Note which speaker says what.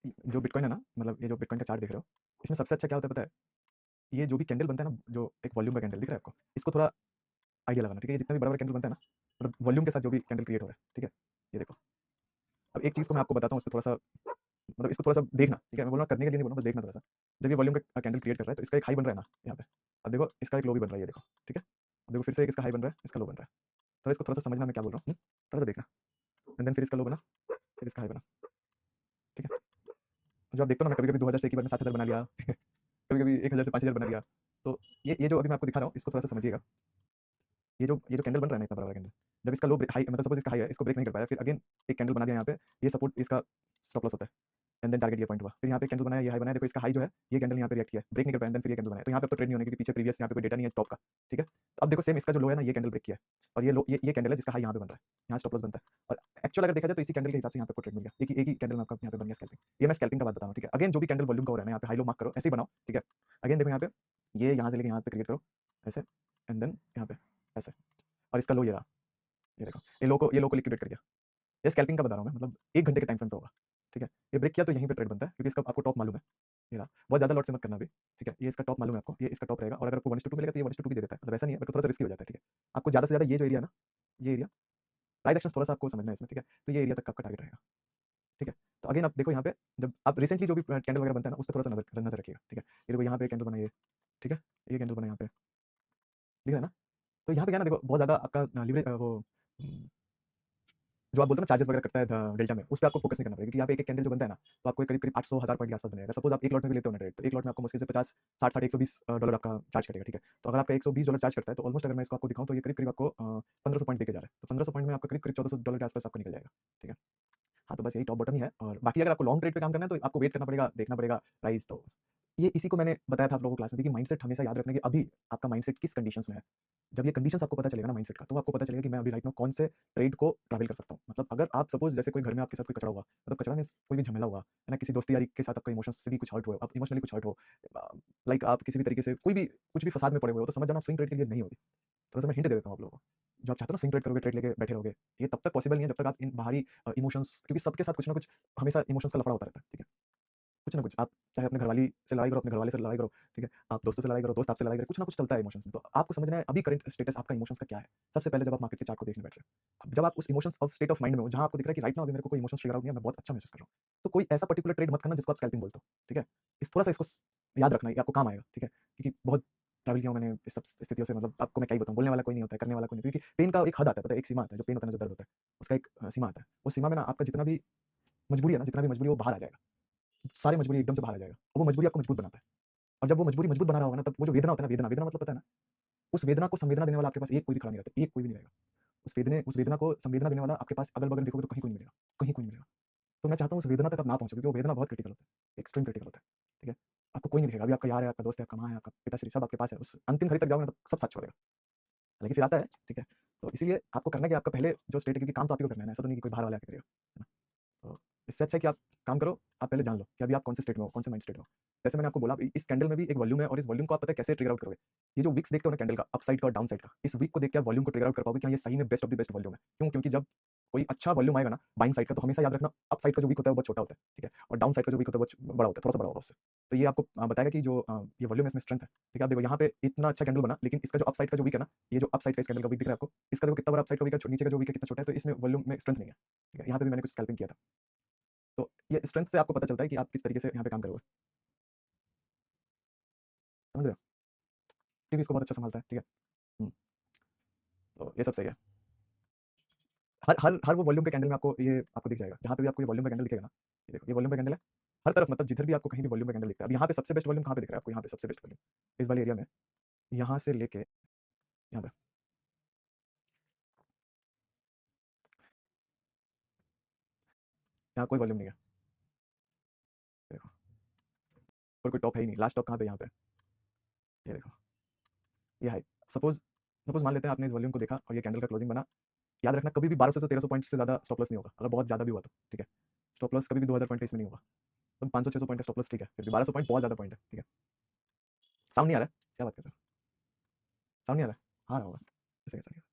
Speaker 1: जो बिटकॉइन है ना, मतलब ये जो बिटकॉइन का चार्ट देख रहे हो, इसमें सबसे अच्छा क्या होता है पता है? ये जो भी कैंडल बनता है ना, जो एक वॉल्यूम का कैंडल दिख रहा है आपको, इसको थोड़ा आइडिया लगाना, ठीक है? ये जितने भी बड़ा-बड़ा कैंडल बनता है ना, मतलब वॉल्यूम के साथ जो भी कैंडल क्रिएट हो रहा है, ठीक है? ये देखो। अब एक चीज़ को मैं आपको बताता हूँ, इसमें थोड़ा-सा मतलब इसको थोड़ा-सा देखना, ठीक है? मैं बोल रहा हूँ करने के लिए नहीं बोल रहा हूँ, बस देखना थोड़ा-सा। जब ये वॉल्यूम का कैंडल क्रिएट कर रहा है, तो इसका एक हाई बन रहा है ना यहाँ पे। अब देखो इसका एक लो भी बन रहा है, ये देखो, ठीक है? अब देखो फिर से एक इसका हाई बन रहा है, इसका लो बन रहा है। तो इसको थोड़ा-सा समझना मैं क्या बोल रहा हूँ, थोड़ा-सा देखना। एंड देन फिर इसका लो बना, फिर इसका हाई बना, ठीक है? जो आप देखते हो ना, मैं कभी-कभी 2000 से एक ही बार में 7000 बना लिया, कभी-कभी 1000 से 5000 बना लिया। तो ये जो अभी मैं आपको दिखा रहा हूँ, इसको थोड़ा-सा समझिएगा। ये जो कैंडल बन रहा है ना, इतना बड़ा-बड़ा कैंडल, जब इसका लो हाई मतलब सपोज़ इसका हाई है, इसको ब्रेक नहीं कर पाया, फिर अगेन एक कैंडल बना दिया यहाँ पे, ये सपोर्ट इसका स्टॉप लॉस होता है। एंड देन टारगेट ये पॉइंट हुआ। फिर यहाँ पे कैंडल बनाया, ये हाई बनाया, देखो इसका हाई जो है, ये कैंडल यहाँ पे रिएक्ट किया, ब्रेक नहीं कर पाया, एंड देन फिर ये कैंडल बनाया। तो यहाँ पे अब तो ट्रेड नहीं होने क्योंकि पीछे प्रीवियस यहाँ पे कोई डेटा नहीं है टॉप का, ठीक है? तो अब देखो सेम इसका जो लो है ना, ये कैंडल ब्रेक किया है और ये लो ये कैंडल है जिसका हाई यहाँ पे बन रहा है, यहाँ स्टॉप लॉस बनता है। और एक्चुअल अगर देखा जाए तो इसी कैंडल के हिसाब से यहाँ पे आपको ट्रेड मिल गया। एक ही कैंडल में आपका यहाँ पे बन गया स्कैल्पिंग। ये मैं स्कैल्पिंग का बात बता रहा हूँ, ठीक है? अगेन जो भी कैंडल वॉल्यूम का हो रहा है ना, यहाँ पे हाई लो मार्क करो, ऐसे ही बनाओ, ठीक है? अगेन देखो यहाँ पे, ये यहाँ से लेके यहाँ पे क्रिएट करो, ऐसे एंड देन यहाँ पे ऐसे, और इसका लो ये रहा, ये देखो, ये लो को लिक्विडेट कर दिया। ये स्कैल्पिंग का बता रहा हूँ मैं, मतलब 1 घंटे के टाइम फ्रेम पे होगा, ठीक है? ये ब्रेक किया तो यहीं पे ट्रेड बनता है क्योंकि इसका आपको टॉप मालूम है, ये रहा। बहुत ज़्यादा लॉट से मत करना अभी, ठीक है? ये इसका टॉप मालूम है आपको, ये इसका टॉप रहेगा और अगर आपको 1:2 मिलेगा तो ये 1:2 भी दे देता है, मतलब ऐसा नहीं है, बट थोड़ा-सा रिस्की हो जाता है, ठीक है? आपको ज़्यादा से ज़्यादा ये जो एरिया है ना, ये एरिया प्राइस एक्शंस थोड़ा-सा आपको समझना है इसमें, ठीक है? तो ये एरिया तक का आपका टारगेट रहेगा, ठीक है? तो अगेन आप देखो यहाँ पे, जब आप रिसेंटली जो भी कैंडल वगैरह बनता है ना, उस पे थोड़ा-सा नज़र रखिएगा, ठीक है? ये देखो यहाँ पे कैंडल बना ये, ठीक है? ये कैंडल बना यहाँ पे, दिख रहा है ना? तो यहाँ पे क्या है ना, देखो बहुत ज़्यादा आपका वो उम जो आप बोलते हो ना चार्जेस वगैरह करता है डेल्टा में, उस पे आपको फोकस नहीं करना पड़ेगा क्योंकि यहाँ पे एक-एक कैंडल जो बनता है ना, तो आपको करीब-करीब 800-1000 पॉइंट के आस-पास बनेगा। सपोज़ आप एक लॉट में भी लेते हो ना ट्रेड, तो एक लॉट में आपको मुश्किल से 50, 60, 120 डॉलर आपका चार्ज करेगा, ठीक है? तो अगर आपका $120 चार्ज करता है, तो ऑलमोस्ट अगर मैं इसको आपको दिखाऊँ तो ये करीब-करीब आपको 1500 पॉइंट देके जा रहा है। तो 1500 पॉइंट में आपका करीब-करीब $1400 के आस-पास आपको निकल जाएगा, ठीक है? हाँ, तो बस यही टॉप बॉटम ही है और बाकी अगर आपको लॉन्ग ट्रेड पे काम करना है, तो आपको वेट करना पड़ेगा, देखना पड़ेगा प्राइस तो ये इसी को मैंने बताया था आप लोगों को क्लास में कि माइंडसेट हमेशा याद रखना कि अभी आपका माइंडसेट किस कंडीशंस में है। जब ये कंडीशंस आपको पता चलेगा ना माइंडसेट का, तो आपको पता चलेगा कि मैं अभी राइट नाउ कौन से ट्रेड को ट्रैवल कर सकता हूँ। मतलब अगर आप सपोज़ जैसे कोई घर में आपके साथ कोई कचरा हुआ, मतलब कचरा मीन्स कोई भी झमेला हुआ, है ना? किसी दोस्ती यारी के साथ आपका इमोशंस से भी कुछ हर्ट हुआ, आप इमोशनली कुछ हर्ट हो, अ, लाइक आप किसी भी तरीके से कोई भी कुछ भी फसाद में पड़े हुए हो, तो समझ जाना आप स्विंग ट्रेड के लिए नहीं होगे। थोड़ा-सा मैं हिंट दे देता हूँ आप लोगों को। जो आप चाहते हो ना स्विंग ट्रेड करोगे, ट्रेड लेके बैठे रहोगे, ये तब तक पॉसिबल नहीं है जब तक आप इन बाहरी इमोशंस क्योंकि सबके साथ कुछ ना कुछ हमेशा इमोशंस का लफड़ा होता रहता है, ठीक है? कुछ ना कुछ आप चाहे अपने घरवाली से लड़ाई करो, अपने घरवाले से लड़ाई करो, ठीक है? आप दोस्तों से लड़ाई करो, दोस्त आपसे लड़ाई करे, कुछ ना कुछ चलता है इमोशंस में। तो आपको समझना है अभी करंट स्टेटस आपका इमोशंस का क्या है? सबसे पहले जब आप मार्केट के चार्ट को देखने बैठ रहे हो। अब जब आप उस emotions of state of mind में हो, जहाँ आपको दिख रहा है कि राइट नाउ अभी मेरे को कोई इमोशंस ट्रिगर आउट नहीं है, मैं बहुत अच्छा महसूस कर रहा हूँ। तो कोई ऐसा पर्टिकुलर ट्रेड मत करना जिसको आप स्कैल्पिंग बोलते हो, ठीक है? इस थोड़ा-सा इसको याद रखना, ये आपको काम आएगा, ठीक है? क्योंकि बहुत ट्रैवल किया हूँ मैंने इस सब स्थितियों से मतलब आपको मैं क्या ही बताऊँ, बोलने वाला कोई नहीं होता है, करने वाला कोई नहीं क्योंकि पेन का एक हद आता है, पता है? एक सीमा आता है, जो पेन होता है ना, जो दर्द होता है, उसका एक सीमा आता है। उस सीमा में ना आपका जितना भी मजबूरी है ना, जितना भी मजबूरी है वो बाहर आ जाएगा। सारी मजबूरी एकदम से बाहर आ जाएगा और वो मजबूरी आपको मजबूत बनाता है। और जब वो मजबूरी मजबूत बना रहा होगा ना, तब वो जो वेदना होता है ना, वेदना वेदना मतलब पता है ना? उस वेदना को संवेदना देने वाला आपके पास एक कोई भी खड़ा नहीं रहता, एक कोई भी नहीं रहेगा। उस वेदना को संवेदना देने वाला आपके पास अगल-बगल देखोगे तो कहीं कोई नहीं मिलेगा, कहीं कोई नहीं मिलेगा। तो मैं चाहता हूँ उस वेदना तक आप ना पहुँचो क्योंकि वो वेदना बहुत क्रिटिकल होता है, एक्सट्रीम क्रिटिकल होता है, ठीक है? आपको कोई नहीं दिखेगा, अभी आपका यार है, आपका दोस्त है, आपका माँ है, आपका पिताश्री सब आपके पास है, उस अंतिम घड़ी तक जाओगे ना तो सब साथ छोड़ देगा। हालाँकि फिर आता है, ठीक है? तो इसीलिए आपको करना है कि आपका पहले जो स्टेट है क्योंकि काम तो आप ही को करना है ना, ऐसा तो नहीं कि कोई बाहर वाला आके करेगा, है ना? तो इससे अच्छा है कि आप काम करो, आप पहले जान लो कि अभी आप कौन से स्टेट में हो, कौन से माइंड स्टेट में हो। जैसे मैंने आपको बोला इस कैंडल में भी एक वॉल्यूम है और इस वॉल्यूम को आप पता है कैसे ट्रिगर आउट करोगे। ये जो विक्स देखते हो ना कैंडल का, अपसाइड का और डाउनसाइड का, इस विक को देख के आप वॉल्यूम को ट्रिगर आउट कर पाओगे कि हाँ, ये सही में best of the best volume है। क्यों? क्योंकि जब कोई अच्छा वॉल्यूम आएगा ना बाइंग साइड का, तो हमेशा याद रखना अपसाइड का जो विक होता है वो बहुत छोटा होता है, ठीक है? और डाउन साइड का जो विक होता है वो बड़ा होता है, थोड़ा-सा बड़ा होगा उससे। तो ये आपको बताएगा कि जो ये वॉल्यूम है इसमें स्ट्रेंथ है, ठीक है? आप देखो यहाँ पे इतना अच्छा कैंडल बना, लेकिन इसका जो अपसाइड का जो विक है ना, ये जो अपसाइड का इस कैंडल का विक दिख रहा है आपको, इसका देखो कितना बड़ा अपसाइड का विक है, नीचे का जो विक है कितना छोटा है, तो इसमें वॉल्यूम में स्ट्रेंथ नहीं है, ठीक है? यहाँ पे भी मैंने कुछ स्कैल्पिंग किया था। तो ये स्ट्रेंथ से आपको पता चलता है कि आप किस तरीके से यहाँ पे काम करोगे, समझ रहे हो? टीवी इसको बहुत अच्छा सँभालता है, ठीक है? हुँ, तो ये सब सही है। हर हर हर वो वॉल्यूम के कैंडल में आपको दिख जाएगा, जहाँ पे भी आपको ये वॉल्यूम का कैंडल दिखेगा ना, ये देखो ये वॉल्यूम का कैंडल है, हर तरफ मतलब जिधर भी आपको कहीं भी वॉल्यूम का कैंडल दिखता है। अब यहाँ पे सबसे बेस्ट वॉल्यूम कहाँ पे दिख रहा है आपको? यहाँ पे सबसे बेस्ट वॉल्यूम, इस वाले एरिया में, यहाँ से लेके यहाँ पे, यहाँ कोई वॉल्यूम नहीं है, देखो, और कोई टॉप है ही नहीं, लास्ट टॉप कहाँ पे? यहाँ पे, ये देखो, ये हाई। सपोज़ सपोज़ मान लेते हैं आपने इस वॉल्यूम को देखा और ये कैंडल का क्लोजिंग बना, याद रखना कभी भी 1200 से 1300 पॉइंट से ज़्यादा स्टॉप लॉस नहीं होगा, अगर बहुत ज़्यादा भी हुआ तो, ठीक है? स्टॉप लॉस कभी भी 2000 पॉइंट के इसमें नहीं होगा, तो 500-600 पॉइंट का स्टॉप लॉस ठीक है, फिर भी 1200 पॉइंट बहुत ज़्यादा पॉइंट है, ठीक है? साउंड नहीं आ रहा है? क्या बात कर रहे हो? साउंड नहीं आ रहा है? आ रहा होगा, ऐसे कैसे आ रहा है?